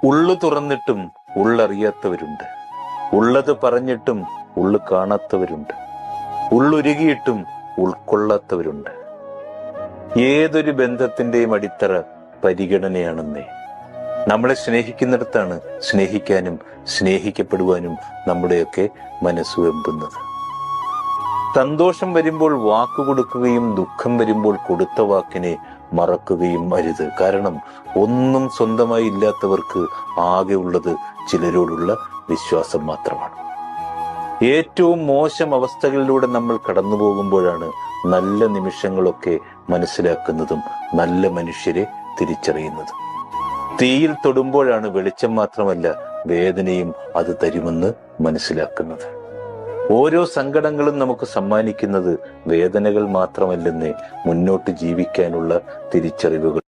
ഉള്ളു തുറന്നിട്ടും ഉള്ളറിയാത്തവരുണ്ട്. ഉള്ളത് പറഞ്ഞിട്ടും ഉള്ളു കാണാത്തവരുണ്ട്. ഉള്ളുരുകിയിട്ടും ഉൾക്കൊള്ളാത്തവരുണ്ട്. ഏതൊരു ബന്ധത്തിന്റെയും അടിത്തറ പരിഗണനയാണെന്നേ. നമ്മളെ സ്നേഹിക്കുന്നിടത്താണ് സ്നേഹിക്കാനും സ്നേഹിക്കപ്പെടുവാനും നമ്മുടെയൊക്കെ മനസ്സ് വെമ്പുന്നത്. സന്തോഷം വരുമ്പോൾ വാക്ക് കൊടുക്കുകയും ദുഃഖം വരുമ്പോൾ കൊടുത്ത വാക്കിനെ മറക്കുകയും അരുത്. കാരണം ഒന്നും സ്വന്തമായി ഇല്ലാത്തവർക്ക് ആകെ ഉള്ളത് ചിലരോടുള്ള വിശ്വാസം മാത്രമാണ്. ഏറ്റവും മോശം അവസ്ഥകളിലൂടെ നമ്മൾ കടന്നു പോകുമ്പോഴാണ് നല്ല നിമിഷങ്ങളൊക്കെ മനസ്സിലാക്കുന്നതും നല്ല മനുഷ്യരെ തിരിച്ചറിയുന്നതും. തീയിൽ തൊടുമ്പോഴാണ് വെളിച്ചം മാത്രമല്ല വേദനയും അത് തരുമെന്ന് മനസ്സിലാക്കുന്നത്. ഓരോ സങ്കടങ്ങളും നമുക്ക് സമ്മാനിക്കുന്നത് വേദനകൾ മാത്രമല്ലെന്നേ, മുന്നോട്ട് ജീവിക്കാനുള്ള തിരിച്ചറിവുകൾ.